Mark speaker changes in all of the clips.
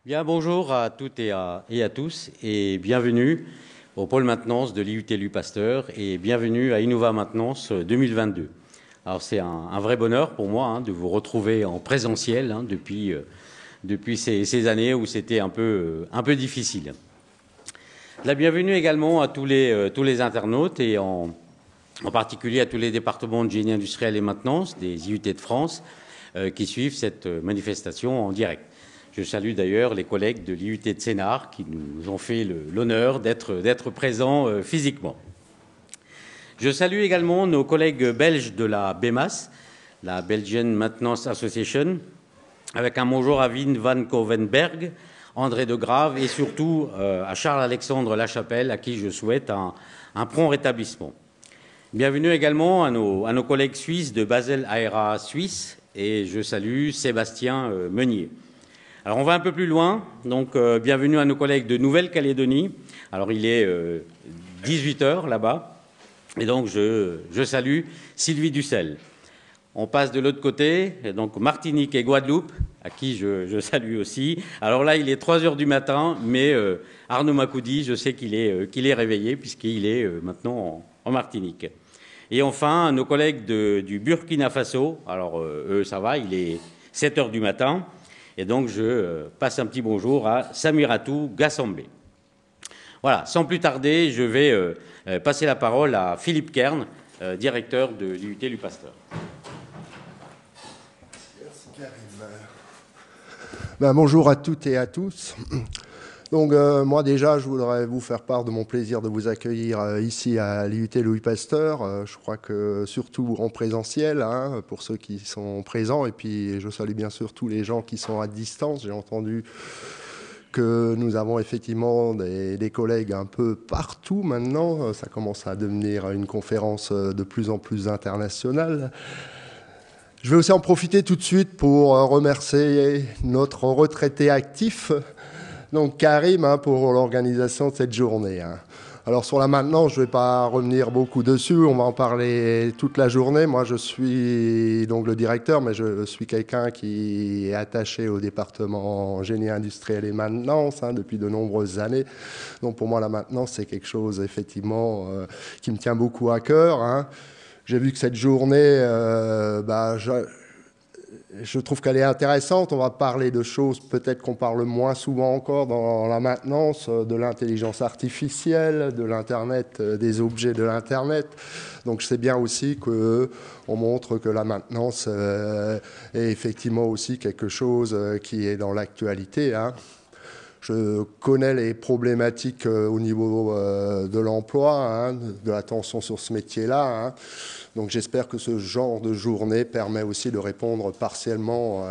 Speaker 1: Bien, bonjour à toutes et à tous et bienvenue au pôle maintenance de l'IUT Pasteur et bienvenue à Innova Maintenance 2022. Alors c'est un vrai bonheur pour moi de vous retrouver en présentiel depuis ces années où c'était un peu difficile. La bienvenue également à tous les internautes et en particulier à tous les départements de génie industriel et maintenance des IUT de France qui suivent cette manifestation en direct. Je salue d'ailleurs les collègues de l'IUT de Sénart qui nous ont fait l'honneur d'être présents physiquement. Je salue également nos collègues belges de la BEMAS, la Belgian Maintenance Association, avec un bonjour à Wim van Kovenberg, André de Grave et surtout à Charles-Alexandre Lachapelle, à qui je souhaite un prompt rétablissement. Bienvenue également à nos collègues suisses de Basel Aera Suisse et je salue Sébastien Meunier. Alors on va un peu plus loin, donc bienvenue à nos collègues de Nouvelle-Calédonie. Alors il est 18h là-bas, et donc je salue Sylvie Dussel. On passe de l'autre côté, donc Martinique et Guadeloupe, à qui je salue aussi. Alors là il est 3h du matin, mais Arnaud Macoudi, je sais qu'il est réveillé puisqu'il est maintenant en Martinique. Et enfin nos collègues du Burkina Faso, alors eux ça va, il est 7h du matin. Et donc, je passe un petit bonjour à Samiratou Gassambé. Voilà, sans plus tarder, je vais passer la parole à Philippe Kern, directeur de l'IUT Pasteur.
Speaker 2: Merci Karim. Bonjour à toutes et à tous. Donc moi déjà, je voudrais vous faire part de mon plaisir de vous accueillir ici à l'IUT Louis Pasteur. Je crois que surtout en présentiel, pour ceux qui sont présents. Et puis je salue bien sûr tous les gens qui sont à distance. J'ai entendu que nous avons effectivement des collègues un peu partout maintenant. Ça commence à devenir une conférence de plus en plus internationale. Je vais aussi en profiter tout de suite pour remercier notre retraité actif, donc Karim, pour l'organisation de cette journée. Alors sur la maintenance, je ne vais pas revenir beaucoup dessus, on va en parler toute la journée. Moi je suis donc le directeur, mais je suis quelqu'un qui est attaché au département génie industriel et maintenance depuis de nombreuses années. Donc pour moi la maintenance c'est quelque chose effectivement qui me tient beaucoup à cœur. J'ai vu que cette journée, je trouve qu'elle est intéressante. On va parler de choses peut-être qu'on parle moins souvent encore dans la maintenance, de l'intelligence artificielle, de l'Internet, des objets de l'Internet. Donc c'est bien aussi qu'on montre que la maintenance est effectivement aussi quelque chose qui est dans l'actualité. Je connais les problématiques au niveau de l'emploi, de l'attention sur ce métier-là. Donc j'espère que ce genre de journée permet aussi de répondre partiellement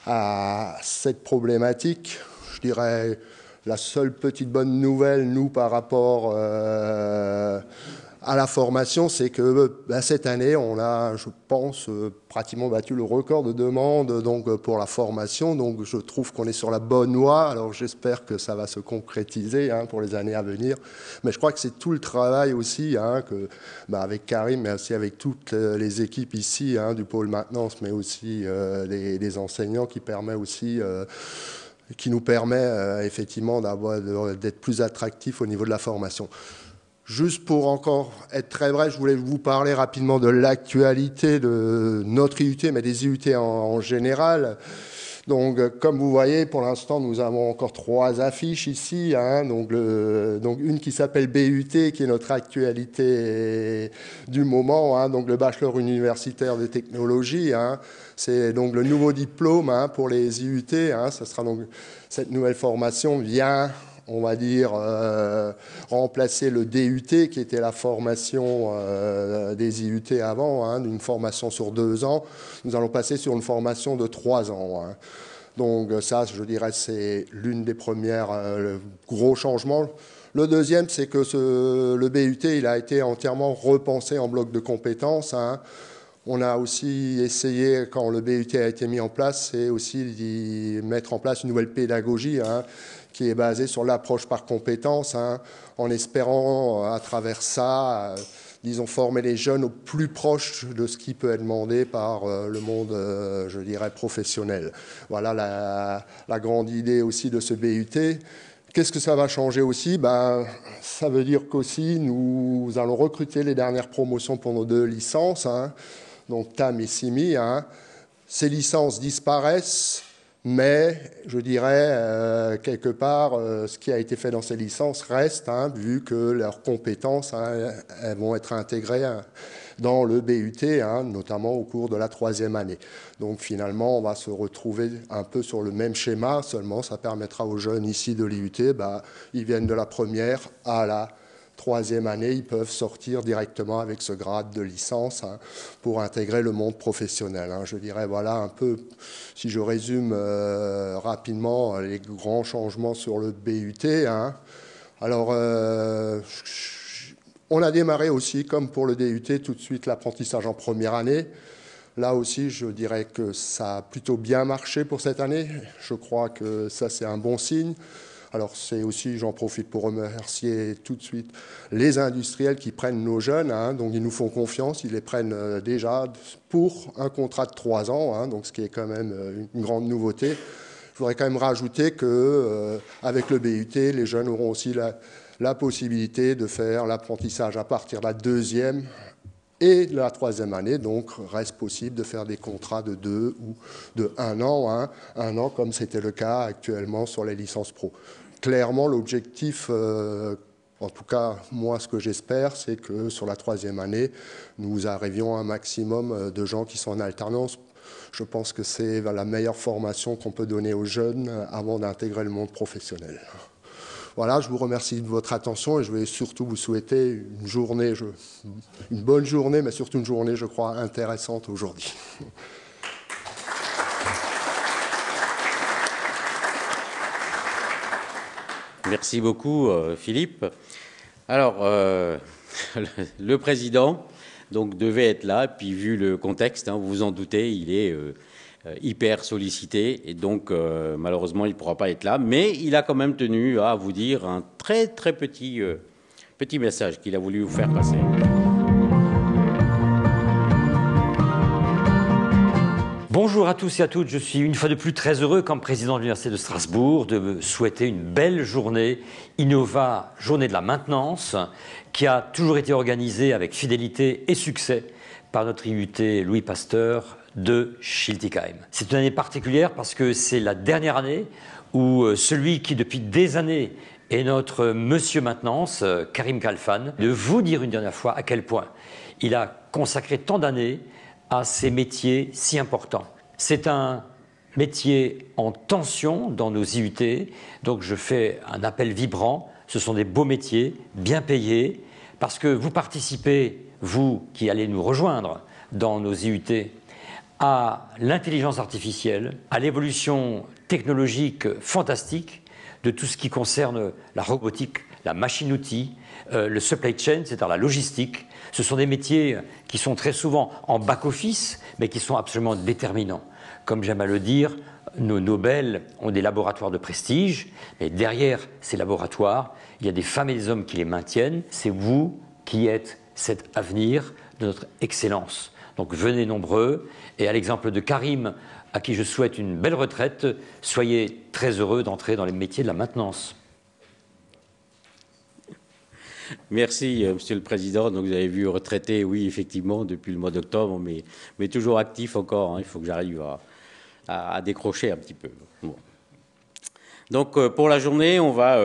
Speaker 2: à cette problématique. Je dirais la seule petite bonne nouvelle, nous, par rapport à la formation, c'est que cette année, on a, je pense, pratiquement battu le record de demande pour la formation. Donc je trouve qu'on est sur la bonne voie. Alors j'espère que ça va se concrétiser pour les années à venir. Mais je crois que c'est tout le travail aussi avec Karim, mais aussi avec toutes les équipes ici du pôle maintenance, mais aussi les enseignants qui permet aussi... qui nous permet effectivement d'être plus attractifs au niveau de la formation. Juste pour encore être très bref, je voulais vous parler rapidement de l'actualité de notre IUT, mais des IUT en général. Donc, comme vous voyez, pour l'instant, nous avons encore 3 affiches ici. Donc une qui s'appelle BUT, qui est notre actualité du moment. Donc, le bachelor universitaire de technologie. C'est donc le nouveau diplôme pour les IUT. Ça sera donc cette nouvelle formation vient, on va dire, remplacer le DUT, qui était la formation des IUT avant, d'une formation sur 2 ans. Nous allons passer sur une formation de 3 ans. Donc ça, je dirais, c'est l'une des premières gros changements. Le deuxième, c'est que le BUT, il a été entièrement repensé en bloc de compétences. On a aussi essayé, quand le BUT a été mis en place, c'est aussi d'y mettre en place une nouvelle pédagogie qui est basée sur l'approche par compétences, en espérant à travers ça disons, former les jeunes au plus proche de ce qui peut être demandé par le monde, je dirais, professionnel. Voilà la grande idée aussi de ce BUT. Qu'est-ce que ça va changer aussi? Ça veut dire qu'aussi, nous allons recruter les dernières promotions pour nos 2 licences, hein, donc TAM et CIMI. Hein. Ces licences disparaissent, mais je dirais, quelque part, ce qui a été fait dans ces licences reste, hein, vu que leurs compétences, hein, elles vont être intégrées, hein, dans le BUT, hein, notamment au cours de la 3e année. Donc finalement, on va se retrouver un peu sur le même schéma, seulement ça permettra aux jeunes ici de l'IUT, ils viennent de la 1re à la 3e année, ils peuvent sortir directement avec ce grade de licence, hein, pour intégrer le monde professionnel. Hein. Je dirais, voilà un peu, si je résume rapidement les grands changements sur le BUT. Hein. Alors, on a démarré aussi, comme pour le DUT, tout de suite l'apprentissage en 1re année. Là aussi, je dirais que ça a plutôt bien marché pour cette année. Je crois que ça, c'est un bon signe. Alors, c'est aussi, j'en profite pour remercier tout de suite les industriels qui prennent nos jeunes. Hein, donc, ils nous font confiance. Ils les prennent déjà pour un contrat de 3 ans, hein, donc ce qui est quand même une grande nouveauté. Je voudrais quand même rajouter qu'avec le BUT, les jeunes auront aussi la possibilité de faire l'apprentissage à partir de la 2e et de la 3e année. Donc, reste possible de faire des contrats de 2 ou de 1 an, hein, 1 an comme c'était le cas actuellement sur les licences pro. Clairement, l'objectif, en tout cas, moi, ce que j'espère, c'est que sur la 3e année, nous arrivions à un maximum de gens qui sont en alternance. Je pense que c'est la meilleure formation qu'on peut donner aux jeunes avant d'intégrer le monde professionnel. Voilà, je vous remercie de votre attention et je vais surtout vous souhaiter une journée, une bonne journée, mais surtout une journée, je crois, intéressante aujourd'hui.
Speaker 1: Merci beaucoup, Philippe. Alors, le président donc, devait être là, puis vu le contexte, hein, vous vous en doutez, il est hyper sollicité, et donc malheureusement, il ne pourra pas être là, mais il a quand même tenu à vous dire un très très petit message qu'il a voulu vous faire passer.
Speaker 3: Bonjour à tous et à toutes, je suis une fois de plus très heureux comme président de l'Université de Strasbourg de me souhaiter une belle journée Innova, journée de la maintenance, qui a toujours été organisée avec fidélité et succès par notre IUT Louis Pasteur de Schiltigheim. C'est une année particulière parce que c'est la dernière année où celui qui depuis des années est notre monsieur maintenance, Karim Khalfan, de vous dire une dernière fois à quel point il a consacré tant d'années à ces métiers si importants. C'est un métier en tension dans nos IUT, donc je fais un appel vibrant. Ce sont des beaux métiers, bien payés, parce que vous participez, vous qui allez nous rejoindre dans nos IUT, à l'intelligence artificielle, à l'évolution technologique fantastique de tout ce qui concerne la robotique, la machine-outil, le supply chain, c'est-à-dire la logistique. Ce sont des métiers qui sont très souvent en back-office, mais qui sont absolument déterminants. Comme j'aime à le dire, nos Nobel ont des laboratoires de prestige, mais derrière ces laboratoires, il y a des femmes et des hommes qui les maintiennent. C'est vous qui êtes cet avenir de notre excellence. Donc venez nombreux, et à l'exemple de Karim, à qui je souhaite une belle retraite, soyez très heureux d'entrer dans les métiers de la maintenance.
Speaker 1: Merci, Monsieur le Président. Donc, vous avez vu retraité, oui, effectivement, depuis le mois d'octobre, mais toujours actif encore. Hein. Il faut que j'arrive à décrocher un petit peu. Bon. Donc, pour la journée, on va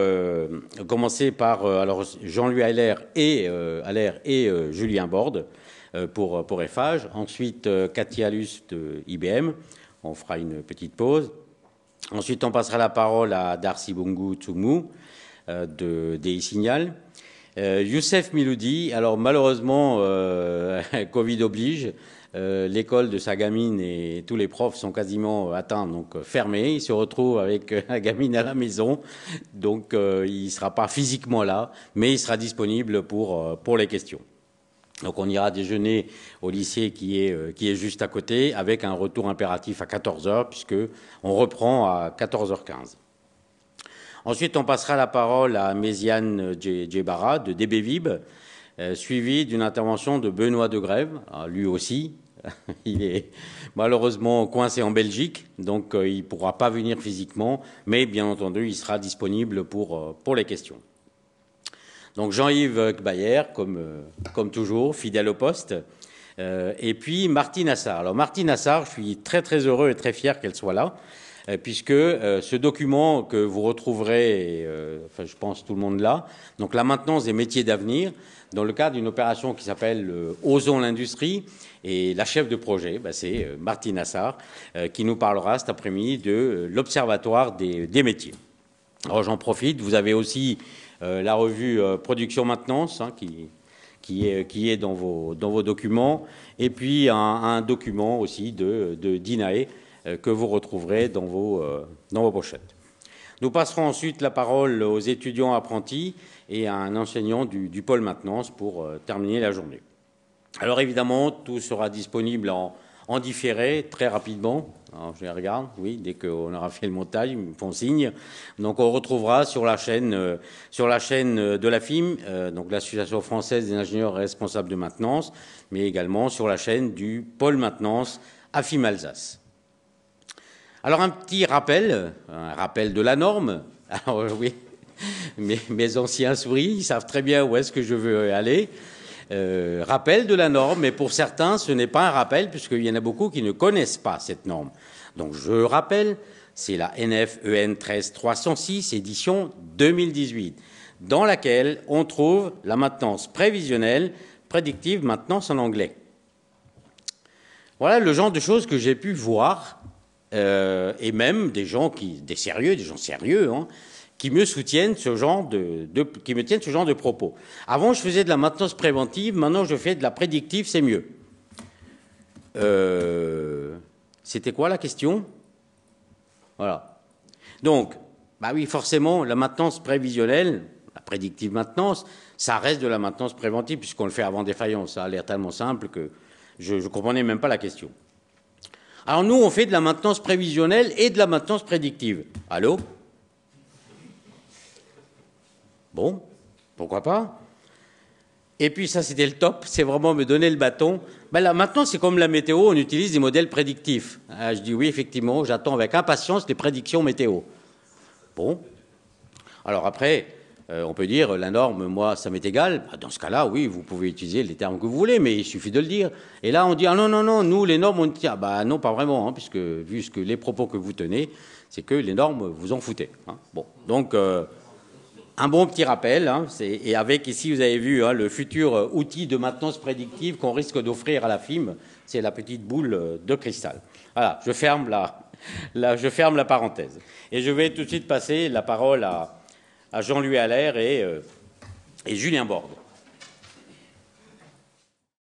Speaker 1: commencer par alors Jean-Louis Allaire et Julien Borde pour FH. Ensuite, Katia Luce de IBM. On fera une petite pause. Ensuite, on passera la parole à Darcy Bungu Tsumu de DI Signal. Youssef Miloudi, alors malheureusement, Covid oblige, l'école de sa gamine et tous les profs sont quasiment atteints, donc fermés. Il se retrouve avec la gamine à la maison, donc il ne sera pas physiquement là, mais il sera disponible pour les questions. Donc on ira déjeuner au lycée qui est juste à côté, avec un retour impératif à 14h, puisqu'on reprend à 14h15. Ensuite, on passera la parole à Méziane Djebara de DBVIB, suivi d'une intervention de Benoît Degrève. Alors, lui aussi, il est malheureusement coincé en Belgique, donc il ne pourra pas venir physiquement, mais bien entendu, il sera disponible pour les questions. Donc Jean-Yves Bayer, comme toujours, fidèle au poste. Et puis Martine Assar. Alors Martine Assar, je suis très très heureux et très fier qu'elle soit là, puisque ce document que vous retrouverez, enfin je pense tout le monde là, donc la maintenance des métiers d'avenir, dans le cadre d'une opération qui s'appelle Osons l'industrie, et la chef de projet, c'est Martine Assar, qui nous parlera cet après-midi de l'Observatoire des métiers. Alors j'en profite, vous avez aussi la revue Production Maintenance, hein, qui est dans vos documents, et puis un document aussi de d'INAE que vous retrouverez dans vos pochettes. Nous passerons ensuite la parole aux étudiants apprentis et à un enseignant du pôle maintenance pour terminer la journée. Alors évidemment, tout sera disponible en différé très rapidement. Alors, je les regarde, oui, dès qu'on aura fait le montage, ils me font signe. Donc on retrouvera sur la chaîne de l'AFIM, donc l'Association française des ingénieurs responsables de maintenance, mais également sur la chaîne du pôle maintenance AFIM Alsace. Alors un petit rappel, de la norme. Alors oui, mes anciens souris, ils savent très bien où est-ce que je veux aller. Rappel de la norme, mais pour certains, ce n'est pas un rappel, puisqu'il y en a beaucoup qui ne connaissent pas cette norme. Donc je rappelle, c'est la NF-EN 13306, édition 2018, dans laquelle on trouve la maintenance prévisionnelle, prédictive maintenance en anglais. Voilà le genre de choses que j'ai pu voir, et même des gens sérieux, hein, qui me soutiennent qui me tiennent ce genre de propos. Avant, je faisais de la maintenance préventive, maintenant je fais de la prédictive, c'est mieux. C'était quoi la question? Voilà. Donc, bah oui, forcément, la maintenance prévisionnelle, la prédictive maintenance, ça reste de la maintenance préventive puisqu'on le fait avant défaillance. Ça a l'air tellement simple que je ne comprenais même pas la question. Alors nous, on fait de la maintenance prévisionnelle et de la maintenance prédictive. Allô? Bon, pourquoi pas? Et puis ça, c'était le top, c'est vraiment me donner le bâton. Ben là, maintenant, c'est comme la météo, on utilise des modèles prédictifs. Ah, je dis oui, effectivement, j'attends avec impatience les prédictions météo. Bon. Alors après, on peut dire, la norme, moi, ça m'est égal. Dans ce cas-là, oui, vous pouvez utiliser les termes que vous voulez, mais il suffit de le dire. Et là, on dit, ah non, non, non, nous, les normes, on dit, ah bah non, pas vraiment, hein, puisque vu les propos que vous tenez, c'est que les normes, vous en foutez. Hein. Bon, donc... un bon petit rappel, hein, et avec ici, vous avez vu hein, le futur outil de maintenance prédictive qu'on risque d'offrir à la FIM, c'est la petite boule de cristal. Voilà, je ferme la parenthèse. Et je vais tout de suite passer la parole à Jean-Louis Allaire et Julien Borde.